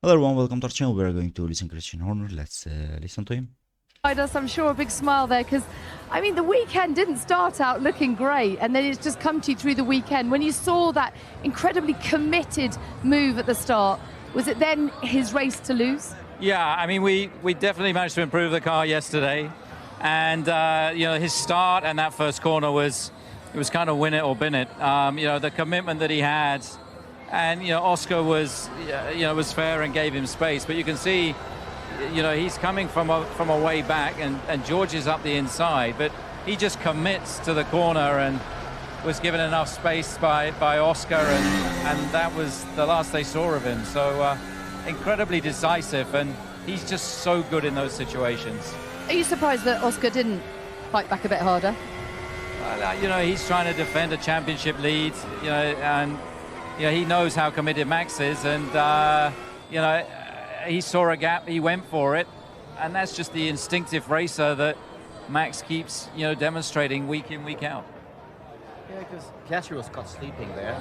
Hello everyone, welcome to our channel. We're going to listen to Christian Horner. Let's listen to him. Us, I'm sure, a big smile there because, I mean, the weekend didn't start out looking great and then it's just come to you through the weekend. When you saw that incredibly committed move at the start, was it then his race to lose? Yeah, I mean, we definitely managed to improve the car yesterday. And, his start and that first corner was kind of win it or bin it. The commitment that he had. And, Oscar was fair and gave him space. But you can see, he's coming from a way back and George is up the inside. But he just commits to the corner and was given enough space by Oscar. And that was the last they saw of him. So incredibly decisive. And he's just so good in those situations. Are you surprised that Oscar didn't fight back a bit harder? He's trying to defend a championship lead, and he knows how committed Max is, and he saw a gap, he went for it, and that's just the instinctive racer that Max keeps, demonstrating week in, week out. Yeah, because Piastri was caught sleeping there,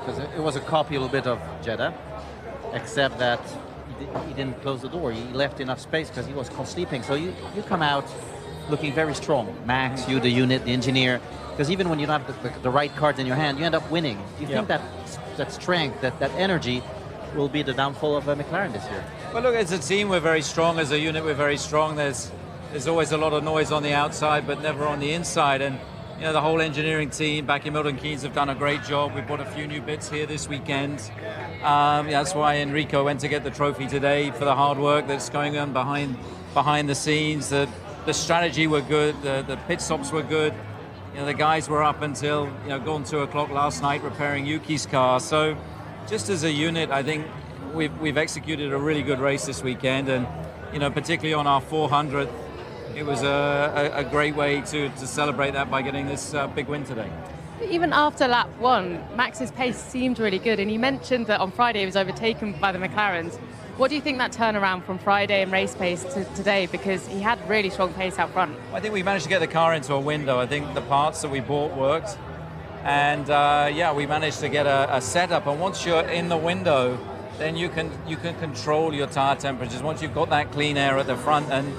because it was a copy a little bit of Jeddah, except that he didn't close the door. He left enough space because he was caught sleeping. So you come out looking very strong. Max, you, the unit, the engineer, because even when you don't have the right cards in your hand, you end up winning. Do you think that strength, that energy will be the downfall of McLaren this year? Well, look, as a team, we're very strong. As a unit, we're very strong. There's always a lot of noise on the outside, but never on the inside. And, the whole engineering team back in Milton Keynes have done a great job. We bought a few new bits here this weekend. That's why Enrico went to get the trophy today for the hard work that's going on behind the scenes. The strategy were good. The pit stops were good. The guys were up until gone 2 o'clock last night repairing Yuki's car. So just as a unit, I think we've executed a really good race this weekend, and particularly on our 400th, it was a great way to celebrate that by getting this big win today. Even after lap 1, Max's pace seemed really good, and he mentioned that on Friday he was overtaken by the McLarens. What do you think that turnaround from Friday and race pace to today, because he had really strong pace out front? I think we managed to get the car into a window. I think the parts that we bought worked, and we managed to get a setup. And once you're in the window, then you can control your tire temperatures. Once you've got that clean air at the front, and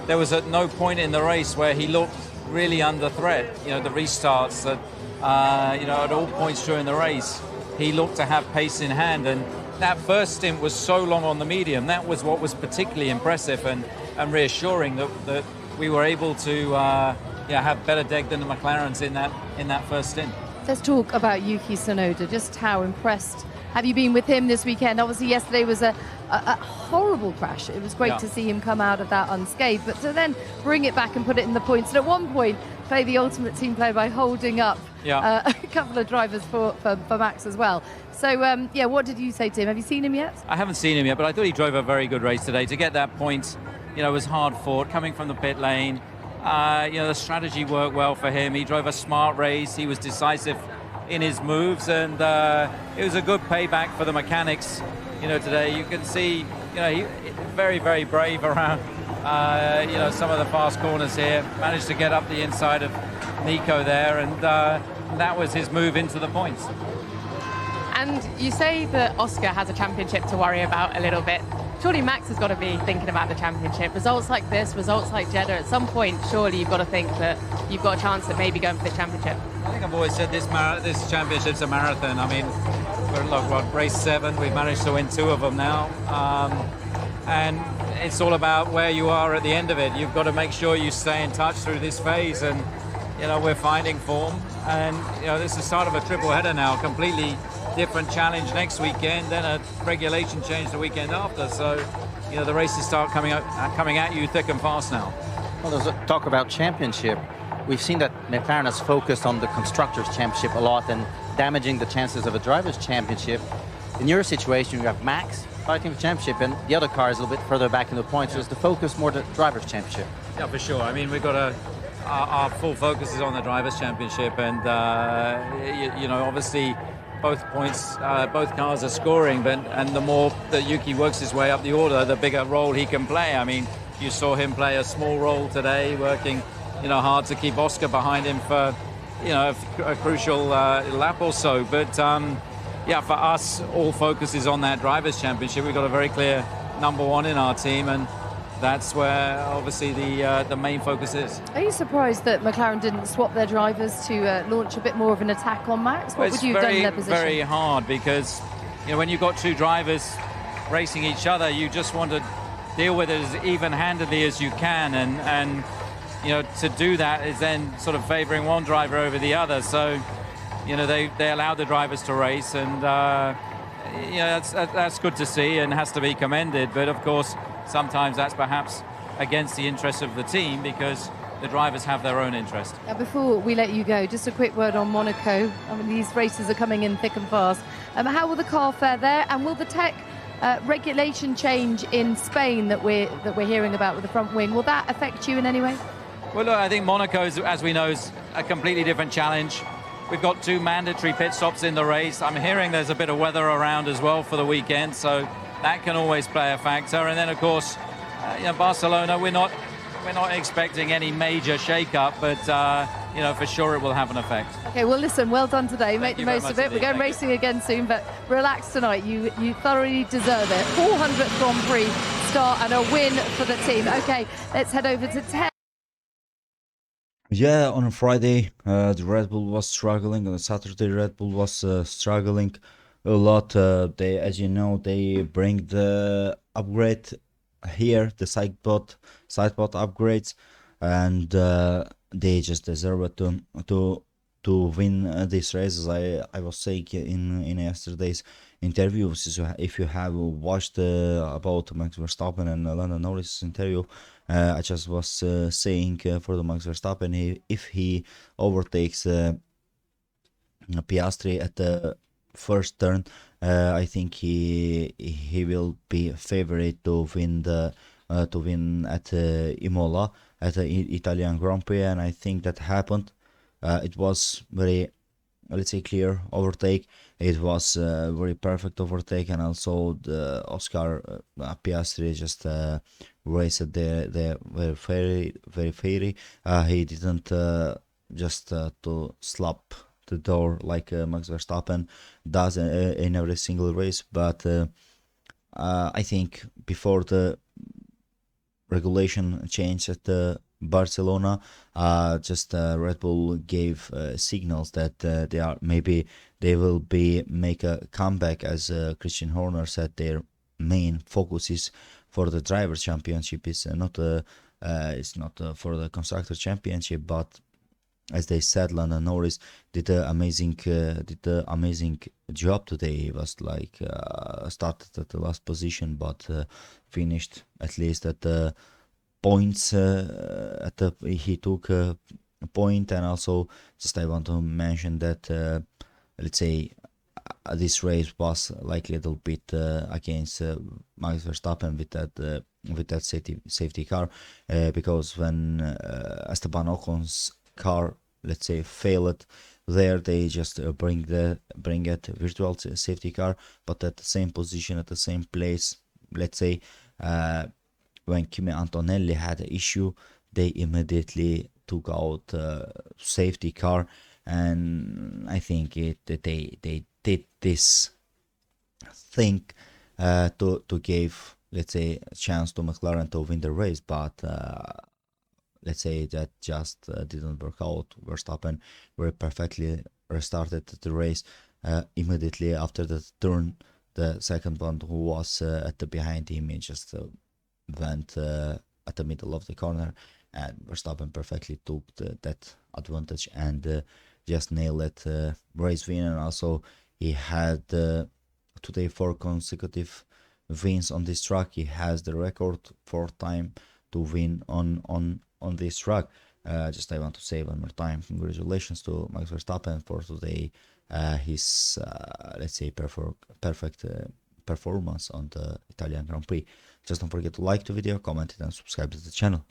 there was at no point in the race where he looked really under threat. The restarts that at all points during the race, he looked to have pace in hand, and that first stint was so long on the medium. That was what was particularly impressive and reassuring, that we were able to have better deg than the McLarens in that first stint. Let's talk about Yuki Tsunoda. Just how impressed have you been with him this weekend? Obviously, yesterday was a horrible crash. It was great to see him come out of that unscathed, but to then bring it back and put it in the points, and at one point play the ultimate team play by holding up a couple of drivers for Max as well. So, what did you say to him? Have you seen him yet? I haven't seen him yet, but I thought he drove a very good race today. To get that point, was hard fought, coming from the pit lane. The strategy worked well for him. He drove a smart race. He was decisive in his moves, and it was a good payback for the mechanics. Today you can see, he very, very brave around, some of the fast corners here. Managed to get up the inside of Nico there, and that was his move into the points. And you say that Oscar has a championship to worry about a little bit. Surely Max has got to be thinking about the championship. Results like this, results like Jeddah, at some point, surely you've got to think that you've got a chance at maybe going for the championship. I think I've always said this championship's a marathon. I mean, we're race 7, we've managed to win 2 of them now. And it's all about where you are at the end of it. You've got to make sure you stay in touch through this phase, and we're finding form. And this is the start of a triple header now, completely different challenge next weekend, then a regulation change the weekend after. So the races start coming at you thick and fast now. Well, there's a talk about championship. We've seen that McLaren has focused on the Constructors' Championship a lot and damaging the chances of a Drivers' Championship. In your situation, you have Max fighting for championship, and the other car is a little bit further back in the points. So is the focus more the Drivers' Championship? Yeah, for sure. I mean, we've got our full focus is on the Drivers' Championship, and obviously both cars are scoring, and the more that Yuki works his way up the order, the bigger role he can play. I mean, you saw him play a small role today, working hard to keep Oscar behind him for a crucial lap or so. But yeah, for us, all focus is on that Drivers' Championship. We've got a very clear number one in our team, and that's where obviously the main focus is. Are you surprised that McLaren didn't swap their drivers to launch a bit more of an attack on Max? What would you have done in their position? It's very hard because, you know, when you've got two drivers racing each other, you just want to deal with it as even-handedly as you can, and you know, to do that is then sort of favoring one driver over the other. So, you know, they allowed the drivers to race, and you know, that's good to see and has to be commended. But of course, sometimes that's perhaps against the interest of the team because the drivers have their own interest. Now, before we let you go, just a quick word on Monaco. I mean, these races are coming in thick and fast. How will the car fare there, and will the tech regulation change in Spain that we're hearing about with the front wing, will that affect you in any way? Well, look, I think Monaco, as we know, is a completely different challenge. We've got 2 mandatory pit stops in the race. I'm hearing there's a bit of weather around as well for the weekend, so that can always play a factor. And then, of course, you know, Barcelona, we're not expecting any major shake-up, but you know, for sure it will have an effect. Okay, well, listen, well done today. Make the most of it. We're going racing again soon, but relax tonight. You thoroughly deserve it. 400th Grand Prix start and a win for the team. Okay, let's head over to 10. Yeah, on a Friday, the Red Bull was struggling. On a Saturday, Red Bull was struggling a lot. They, as you know, they bring the upgrade here, the sidepod upgrades, and they just deserve it to win this race. As I was saying in yesterday's interview, so if you have watched about Max Verstappen and Lando Norris interview, I just was saying for the Max Verstappen, if he overtakes Piastri at the first turn, I think he will be a favorite to win at Imola at the Italian Grand Prix, and I think that happened. It was very, let's say, clear overtake. It was a very perfect overtake, and also the Oscar Piastri just raced there very fairy. He didn't just to slap the door like Max Verstappen does in every single race, but I think before the regulation change at Barcelona, Red Bull gave signals that they will make a comeback, as Christian Horner said. Their main focus is for the Drivers' Championship. It's not for the Constructor Championship, but as they said, Lando Norris did the amazing job today. He was like started at the last position, but finished at least at the points. He took a point, and also just I want to mention that let's say this race was like a little bit against Max Verstappen with that safety car, because when Esteban Ocon's car, let's say, failed there, they just bring it virtual safety car, but at the same position, at the same place. Let's say when Kimi Antonelli had an issue, they immediately took out safety car, and I think they did this thing to give, let's say, a chance to McLaren to win the race, but let's say that just didn't work out. Verstappen very perfectly restarted the race immediately after the turn. The second one, who was at the behind him, he just went at the middle of the corner, and Verstappen perfectly took that advantage and just nailed it, race win. And also he had today 4 consecutive wins on this track. He has the record 4th time to win on this track. Just I want to say one more time, congratulations to Max Verstappen for today, his let's say perfect performance on the Italian Grand Prix. Just don't forget to like the video, comment it, and subscribe to the channel.